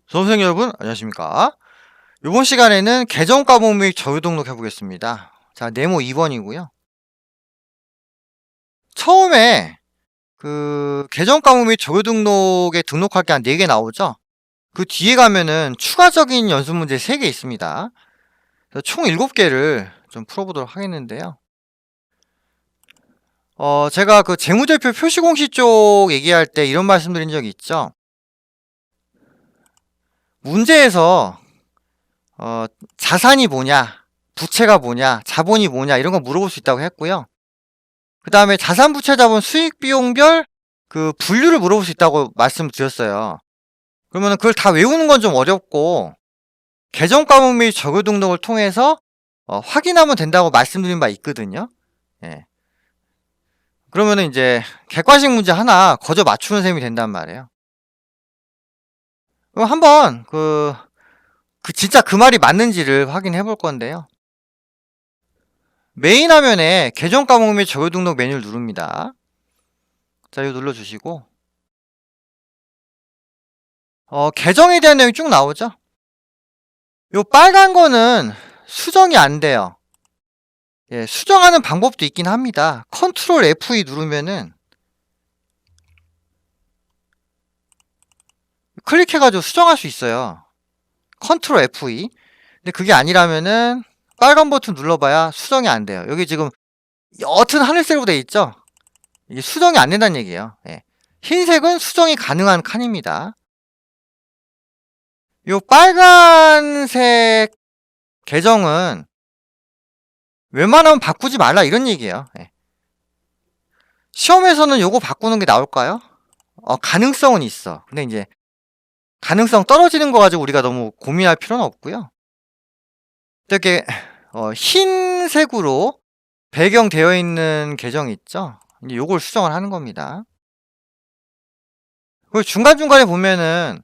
수험생 여러분 안녕하십니까. 이번 시간에는 계정 과목 및 자유 등록 해보겠습니다. 자, 네모 2번이고요. 처음에 계정 과목 및 자유 등록에 등록할 게 한 4개 나오죠. 그 뒤에 가면은 추가적인 연습 문제 3개 있습니다. 그래서 총 7개를 좀 풀어보도록 하겠는데요. 제가 그 재무제표 표시공시 쪽 얘기할 때 이런 말씀드린 적이 있죠. 문제에서 자산이 뭐냐, 부채가 뭐냐, 자본이 뭐냐 이런 거 물어볼 수 있다고 했고요. 그 다음에 자산, 부채, 자본, 수익, 비용별 그 분류를 물어볼 수 있다고 말씀드렸어요. 그러면 그걸 다 외우는 건 좀 어렵고 계정 과목 및 자유 등록을 통해서 확인하면 된다고 말씀드린 바 있거든요. 예. 그러면은 이제 객관식 문제 하나 거저 맞추는 셈이 된단 말이에요. 그럼 한번 진짜 그 말이 맞는지를 확인해 볼 건데요. 메인 화면에 계정 과목 및 자유 등록 메뉴를 누릅니다. 자, 이거 눌러주시고 계정에 대한 내용이 쭉 나오죠. 요 빨간 거는 수정이 안 돼요. 예, 수정하는 방법도 있긴 합니다. 컨트롤 F2 누르면은 클릭해가지고 수정할 수 있어요. 컨트롤 F2. 근데 그게 아니라면은 빨간 버튼 눌러봐야 수정이 안 돼요. 여기 지금 옅은 하늘색으로 돼 있죠? 이게 수정이 안 된다는 얘기예요. 예. 흰색은 수정이 가능한 칸입니다. 요 빨간색 계정은 웬만하면 바꾸지 말라 이런 얘기예요. 예. 시험에서는 요거 바꾸는 게 나올까요? 가능성은 있어. 근데 이제 가능성 떨어지는 거 가지고 우리가 너무 고민할 필요는 없고요. 이렇게 흰색으로 배경되어 있는 계정이 있죠. 이제 요걸 수정을 하는 겁니다. 그리고 중간중간에 보면은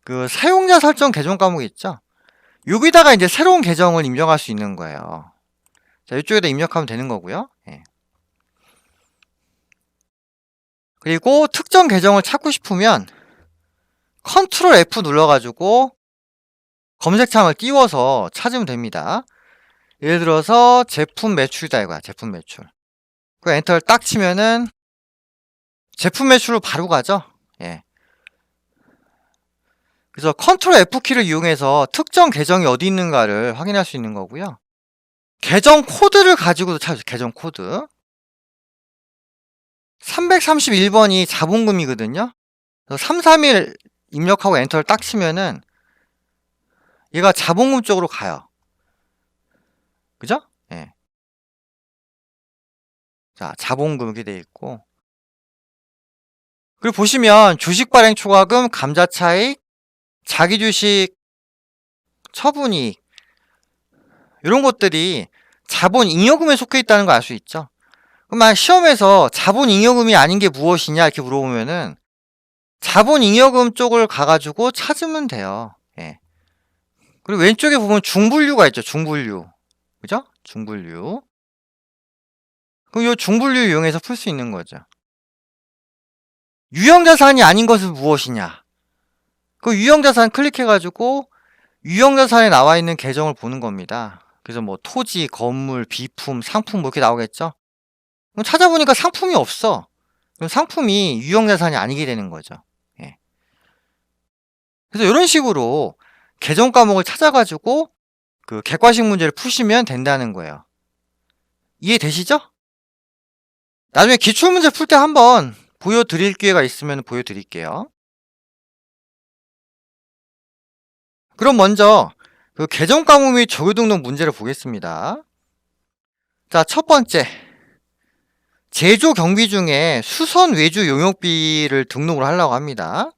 그 사용자 설정 계정 과목이 있죠. 여기다가 이제 새로운 계정을 입력할 수 있는 거예요. 자, 이쪽에다 입력하면 되는 거고요. 예. 그리고 특정 계정을 찾고 싶으면 컨트롤 F 눌러가지고 검색창을 띄워서 찾으면 됩니다. 예를 들어서 제품 매출이다 이거야. 제품 매출. 그 엔터를 딱 치면은 제품 매출로 바로 가죠. 예. 그래서 컨트롤 F키를 이용해서 특정 계정이 어디 있는가를 확인할 수 있는 거고요. 계정 코드를 가지고도 찾아요. 계정 코드. 331번이 자본금이거든요. 그래서 331 입력하고 엔터를 딱 치면은 얘가 자본금 쪽으로 가요. 그죠? 예. 자, 자본금 이렇게 돼 있고. 그리고 보시면 주식 발행 초과금, 감자차익, 자기주식 처분이익 이런 것들이 자본 잉여금에 속해 있다는 걸 알 수 있죠. 그럼 만약 시험에서 자본 잉여금이 아닌 게 무엇이냐 이렇게 물어보면은 자본 잉여금 쪽을 가가지고 찾으면 돼요. 예. 그리고 왼쪽에 보면 중분류가 있죠. 중분류. 그죠? 중분류. 그럼 이 중분류 이용해서 풀 수 있는 거죠. 유형자산이 아닌 것은 무엇이냐? 그 유형자산 클릭해가지고 유형자산에 나와 있는 계정을 보는 겁니다. 그래서 뭐 토지, 건물, 비품, 상품 뭐 이렇게 나오겠죠? 그럼 찾아보니까 상품이 없어. 그럼 상품이 유형자산이 아니게 되는 거죠. 예. 그래서 이런 식으로 계정 과목을 찾아가지고 그 객관식 문제를 푸시면 된다는 거예요. 이해되시죠? 나중에 기출문제 풀 때 한번 보여드릴 기회가 있으면 보여드릴게요. 그럼 먼저 그 계정 과목 및 자유 등록 문제를 보겠습니다. 자, 첫 번째. 제조 경비 중에 수선 외주 용역비를 등록을 하려고 합니다.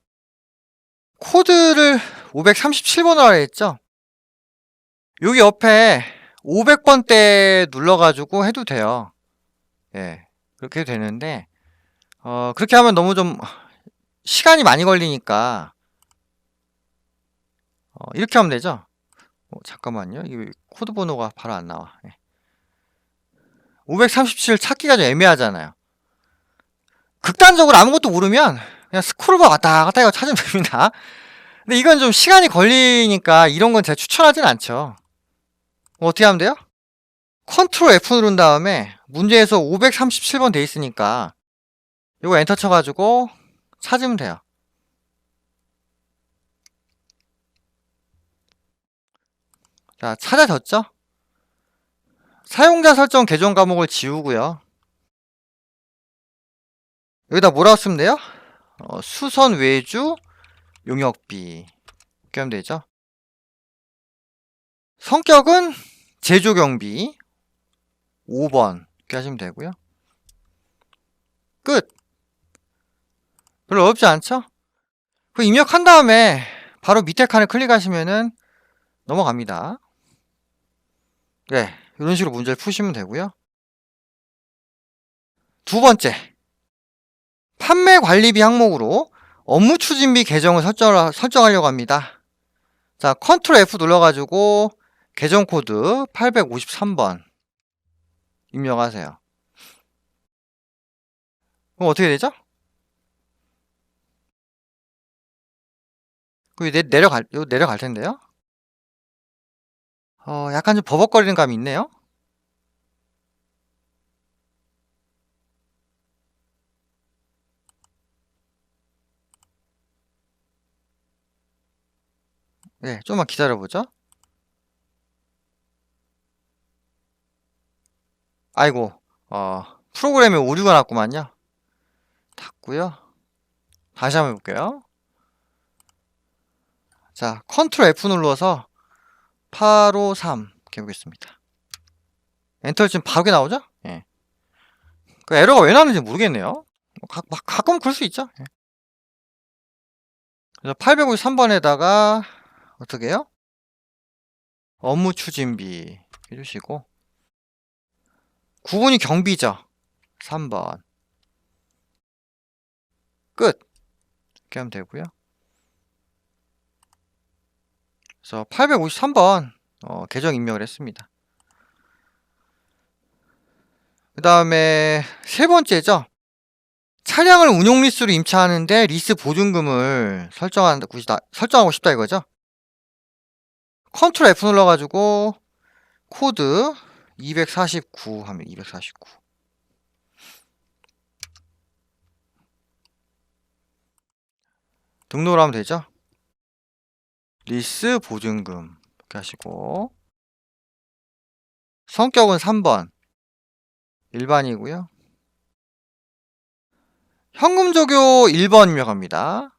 코드를 537번으로 하라 했죠? 여기 옆에 500번대 눌러가지고 해도 돼요. 예. 그렇게 해도 되는데, 그렇게 하면 너무 좀 시간이 많이 걸리니까 이렇게 하면 되죠. 잠깐만요. 이 코드 번호가 바로 안 나와. 537 찾기가 좀 애매하잖아요. 극단적으로 아무것도 모르면 그냥 스크롤바 왔다 갔다 해서 찾으면 됩니다. 근데 이건 좀 시간이 걸리니까 이런 건 제가 추천하진 않죠. 어떻게 하면 돼요? 컨트롤 F 누른 다음에 문제에서 537번 돼 있으니까 이거 엔터 쳐가지고 찾으면 돼요. 자, 찾아졌죠? 사용자 설정 계정 과목을 지우고요. 여기다 뭐라고 쓰면 돼요? 수선 외주 용역비 이렇게 하면 되죠. 성격은 제조경비 5번 이렇게 하시면 되고요. 끝! 별로 어렵지 않죠? 그 입력한 다음에 바로 밑에 칸을 클릭하시면은 넘어갑니다. 네, 이런 식으로 문제를 푸시면 되고요. 두 번째, 판매 관리비 항목으로 업무 추진비 계정을 설정하려고 합니다. 자, 컨트롤 F 눌러가지고 계정 코드 853번 입력하세요. 그럼 어떻게 되죠? 내려갈 텐데요. 약간 좀 버벅거리는 감이 있네요. 네, 좀만 기다려보죠. 아이고, 프로그램에 오류가 났구만요. 닫고요. 다시 한번 해볼게요. 자, 컨트롤 F 눌러서 853 이렇게 해보겠습니다. 엔터 지금 바로 나오죠? 예. 그 에러가 왜 나는지 모르겠네요. 가끔 그럴 수 있죠. 예. 그래서 853번에다가 어떻게 해요? 업무 추진비 해주시고 9번이 경비죠. 3번 끝 이렇게 하면 되고요. 그래서 853번 계정 입력을 했습니다. 그 다음에 세 번째죠. 차량을 운용 리스로 임차하는데 리스 보증금을 설정하고 싶다 이거죠. 컨트롤 F 눌러가지고 코드 249 하면 249 등록을 하면 되죠. 리스 보증금 이렇게 하시고 성격은 3번 일반이고요. 현금 적요 1번 입력합니다.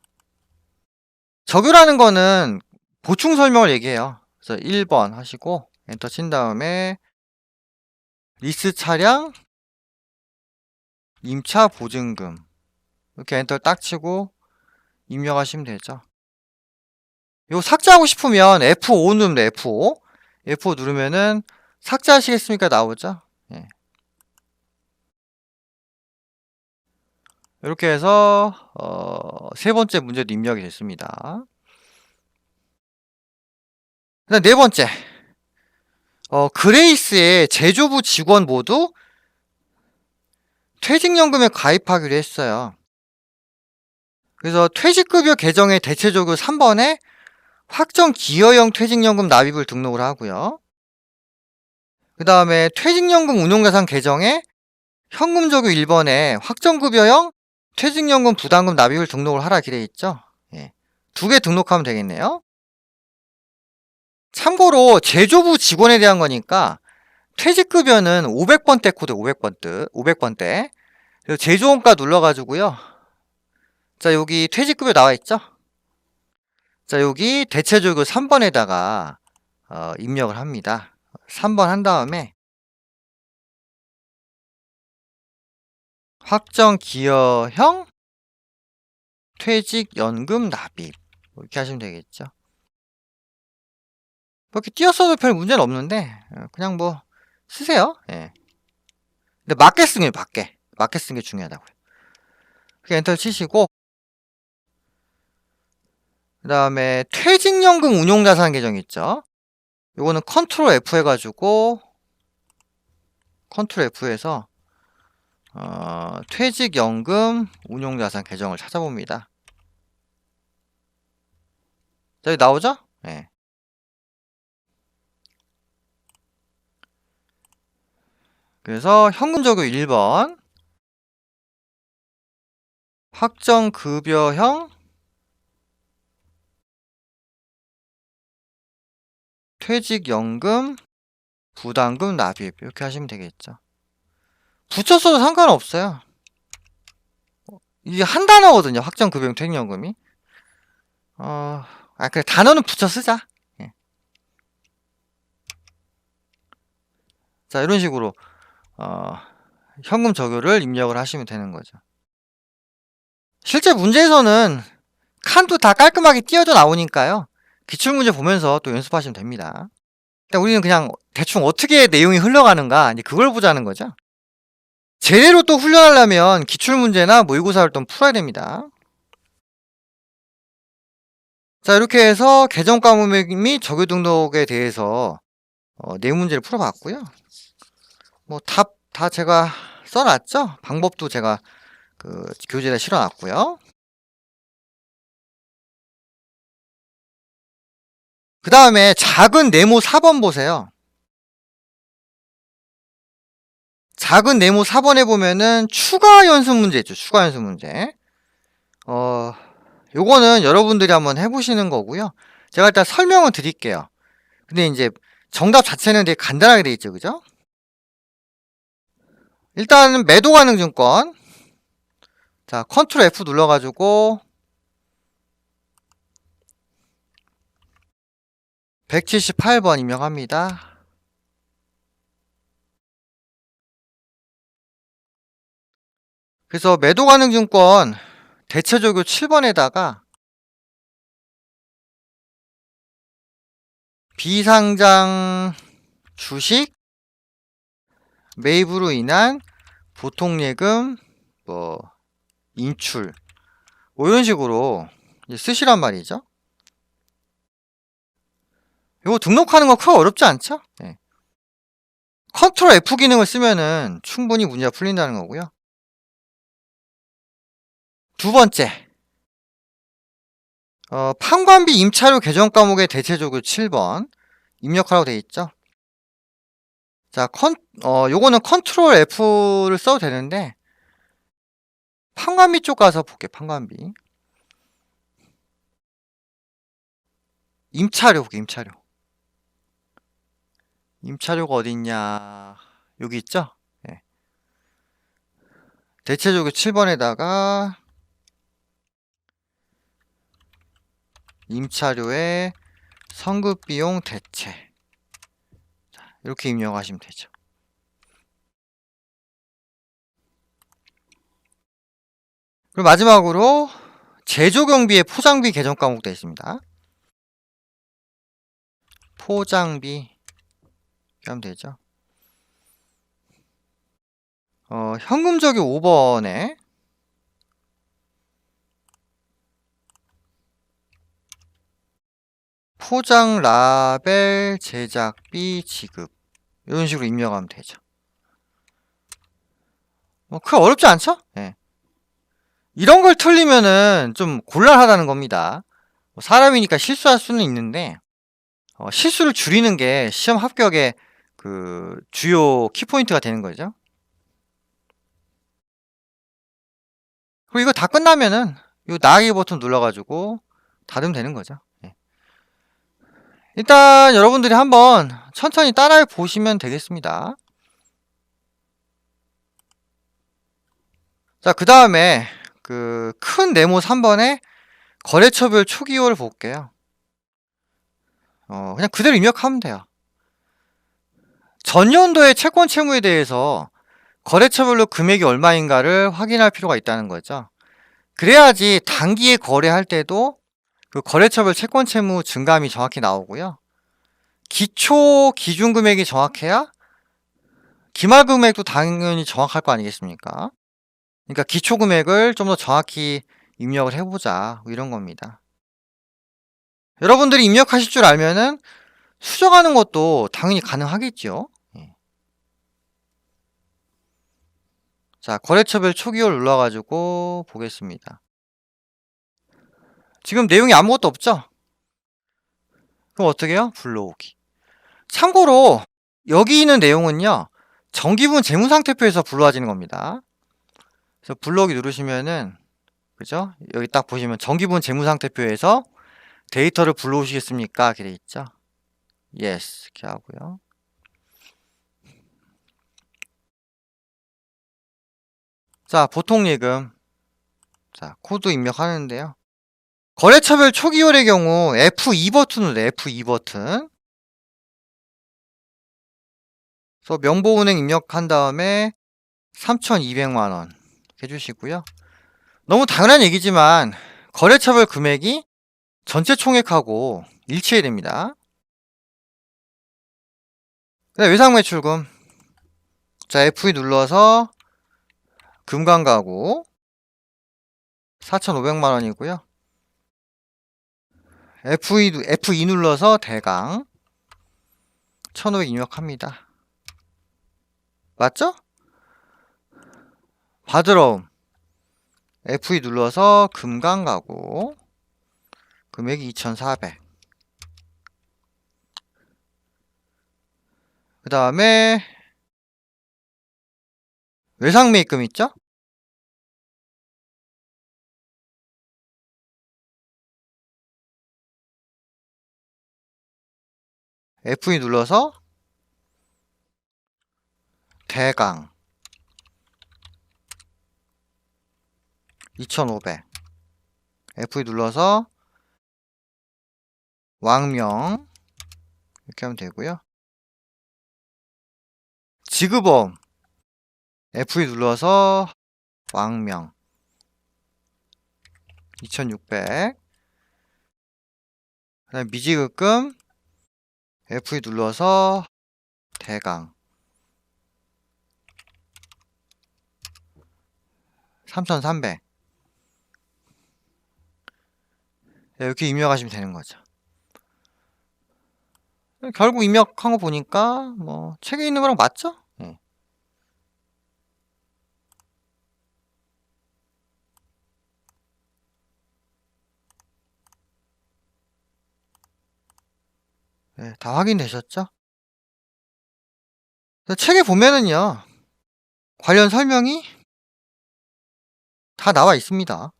적요라는 거는 보충 설명을 얘기해요. 그래서 1번 하시고 엔터 친 다음에 리스 차량 임차 보증금 이렇게 엔터 딱 치고 입력하시면 되죠. 이거 삭제하고 싶으면 F5 누르면 돼. F5 F5 누르면은 삭제하시겠습니까 나오죠. 예. 이렇게 해서 세 번째 문제도 입력이 됐습니다. 그다음 네 번째 그레이스의 제조부 직원 모두 퇴직연금에 가입하기로 했어요. 그래서 퇴직급여 계정의 대체적으로 3번에 확정 기여형 퇴직연금 납입을 등록을 하고요. 그 다음에 퇴직연금 운용자산 계정에 현금적유 1번에 확정급여형 퇴직연금 부담금 납입을 등록을 하라 기대 있죠. 예. 2개 등록하면 되겠네요. 참고로 제조부 직원에 대한 거니까 퇴직급여는 500번대 코드 500번대 그래서 제조원가 눌러가지고요. 자, 여기 퇴직급여 나와 있죠. 자, 여기 대체적으로 3번에다가 입력을 합니다. 3번 한 다음에 확정 기여형 퇴직연금 납입 이렇게 하시면 되겠죠. 뭐 이렇게 띄어써도 별 문제는 없는데 그냥 뭐 쓰세요. 예. 근데 맞게 쓰는 게 중요하다고요. 그렇게 엔터 치시고 그다음에 퇴직연금 운용자산 계정 있죠. 요거는 컨트롤 F 해가지고 컨트롤 F에서 퇴직연금 운용자산 계정을 찾아봅니다. 자, 여기 나오죠? 네. 그래서 현금적유 1번 확정급여형 퇴직연금 부담금 납입 이렇게 하시면 되겠죠. 붙였어도 상관없어요. 이게 한 단어거든요. 확정급여형 퇴직연금이. 그래 단어는 붙여 쓰자. 예. 자, 이런 식으로 현금 적유를 입력을 하시면 되는 거죠. 실제 문제에서는 칸도 다 깔끔하게 띄어져 나오니까요. 기출문제 보면서 또 연습하시면 됩니다. 우리는 그냥 대충 어떻게 내용이 흘러가는가 이제 그걸 보자는 거죠. 제대로 또 훈련하려면 기출문제나 모의고사를 좀 풀어야 됩니다. 자, 이렇게 해서 계정 과목 및 적유 등록에 대해서 네 문제를 풀어봤고요. 뭐 답 다 제가 써놨죠. 방법도 제가 그 교재에 실어놨고요. 그 다음에 작은 네모 4번 보세요. 작은 네모 4번에 보면은 추가 연습 문제 있죠. 추가 연습 문제. 요거는 여러분들이 한번 해보시는 거고요. 제가 일단 설명을 드릴게요. 근데 이제 정답 자체는 되게 간단하게 돼 있죠. 그죠? 일단은 매도 가능 증권. 자, 컨트롤 F 눌러가지고 178번 입력합니다. 그래서 매도 가능 증권 대체적유 7번에다가 비상장 주식 매입으로 인한 보통예금 뭐 인출 뭐 이런 식으로 쓰시란 말이죠. 이거 등록하는 거 크게 어렵지 않죠? 네. 컨트롤 F 기능을 쓰면은 충분히 문제가 풀린다는 거고요. 두 번째, 판관비 임차료 계정 과목의 대체적유 7번 입력하라고 되어 있죠. 자, 요거는 컨트롤 F를 써도 되는데 판관비 쪽 가서 볼게요. 판관비 임차료 볼게요. 임차료가 어디 있냐, 여기 있죠. 네. 대체적유 7번에다가 임차료의 성급비용 대체, 자, 이렇게 입력하시면 되죠. 그리고 마지막으로 제조경비의 포장비 계정 과목 되어 있습니다. 포장비 이렇게 하면 되죠. 현금적유 5번에 포장 라벨 제작비 지급 이런 식으로 입력하면 되죠. 크게 어렵지 않죠? 네. 이런 걸 틀리면은 좀 곤란하다는 겁니다. 사람이니까 실수할 수는 있는데 실수를 줄이는 게 시험 합격의 그 주요 키포인트가 되는 거죠. 그리고 이거 다 끝나면은 이 나가기 버튼 눌러가지고 닫으면 되는 거죠. 네. 일단 여러분들이 한번 천천히 따라해 보시면 되겠습니다. 자, 그 다음에 그 큰 네모 3번에 거래처별 초기호를 볼게요. 그냥 그대로 입력하면 돼요. 전년도의 채권 채무에 대해서 거래처별로 금액이 얼마인가를 확인할 필요가 있다는 거죠. 그래야지 단기에 거래할 때도 그 거래처별 채권 채무 증감이 정확히 나오고요. 기초 기준 금액이 정확해야 기말 금액도 당연히 정확할 거 아니겠습니까? 그러니까 기초 금액을 좀 더 정확히 입력을 해보자, 이런 겁니다. 여러분들이 입력하실 줄 알면은 수정하는 것도 당연히 가능하겠죠. 자, 거래처별 초기화를 눌러가지고 보겠습니다. 지금 내용이 아무것도 없죠? 그럼 어떻게 해요? 불러오기. 참고로 여기 있는 내용은요, 정기분 재무상태표에서 불러와지는 겁니다. 그래서 불러오기 누르시면은, 그죠? 여기 딱 보시면 정기분 재무상태표에서 데이터를 불러오시겠습니까? 이렇게 돼 있죠. Yes, 이렇게 하고요. 자, 보통예금. 자, 코드 입력하는데요. 거래처별 초기율의 경우 F2 버튼으로 F2 버튼. 그래서 명보은행 입력한 다음에 3,200만원 해주시고요. 너무 당연한 얘기지만 거래처별 금액이 전체 총액하고 일치해야 됩니다. 외상매출금. 자, F2 눌러서 금강가구 4,500만원이고요. F2 눌러서 대강 1,500 입력합니다. 맞죠? 받으러옴. F2 눌러서 금강가구 금액이 2,400. 그 다음에 외상매입금 있죠? F2 눌러서 대강 2,500. F2 눌러서 왕명 이렇게 하면 되고요. 지급어음 F2 눌러서 왕명 2,600. 그 다음에 미지급금 F2 눌러서 대강 3,300. 이렇게 입력하시면 되는 거죠. 결국 입력한 거 보니까 뭐 책에 있는 거랑 맞죠? 네. 네, 다 확인되셨죠? 책에 보면은요, 관련 설명이 다 나와 있습니다.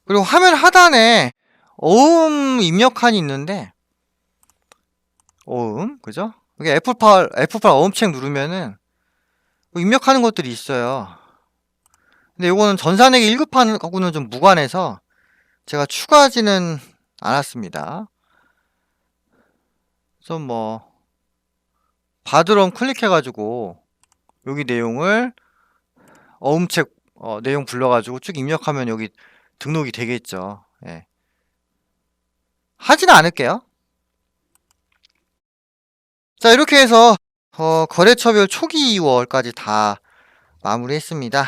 그리고 화면 하단에 어음 입력칸이 있는데, 어음, 그죠? 여기 F8 어음책 누르면은 입력하는 것들이 있어요. 근데 이거는 전산회계 1급하고는 좀 무관해서 제가 추가하지는 않았습니다. 그래서 뭐 받으러 클릭해가지고 여기 내용을 어음책 내용 불러가지고 쭉 입력하면 여기 등록이 되겠죠. 예. 하지는 않을게요. 자, 이렇게 해서 거래처별 초기 2월까지 다 마무리했습니다.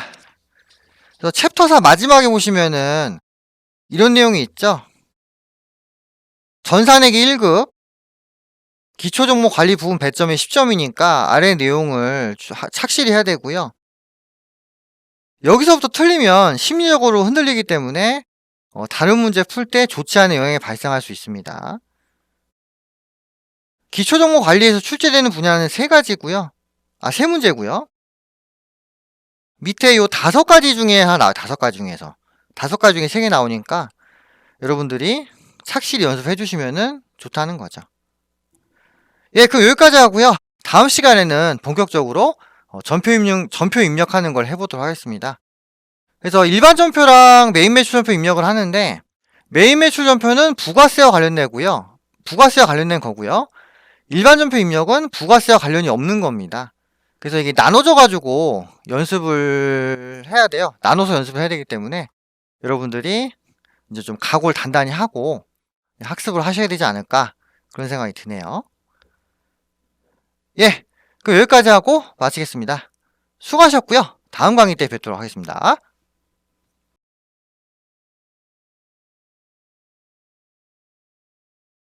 그래서 챕터 4 마지막에 보시면은 이런 내용이 있죠. 전산회계 1급 기초종목관리 부분 배점이 10점이니까 아래 내용을 착실히 해야 되고요. 여기서부터 틀리면 심리적으로 흔들리기 때문에 다른 문제 풀 때 좋지 않은 영향이 발생할 수 있습니다. 기초종목 관리에서 출제되는 분야는 세 문제고요. 밑에 요 5가지 중에 하나, 5가지 중에서 5가지 중에 3개 나오니까 여러분들이 착실히 연습해 주시면 좋다는 거죠. 예, 그럼 여기까지 하고요. 다음 시간에는 본격적으로 전표 입력하는 걸 해보도록 하겠습니다. 그래서 일반 전표랑 메인 매출 전표 입력을 하는데, 메인 매출 전표는 부가세와 관련된 거고요. 일반 전표 입력은 부가세와 관련이 없는 겁니다. 그래서 이게 나눠져 가지고 연습을 해야 돼요. 나눠서 연습을 해야 되기 때문에 여러분들이 이제 좀 각오를 단단히 하고 학습을 하셔야 되지 않을까, 그런 생각이 드네요. 예, 그럼 여기까지 하고 마치겠습니다. 수고하셨고요. 다음 강의 때 뵙도록 하겠습니다.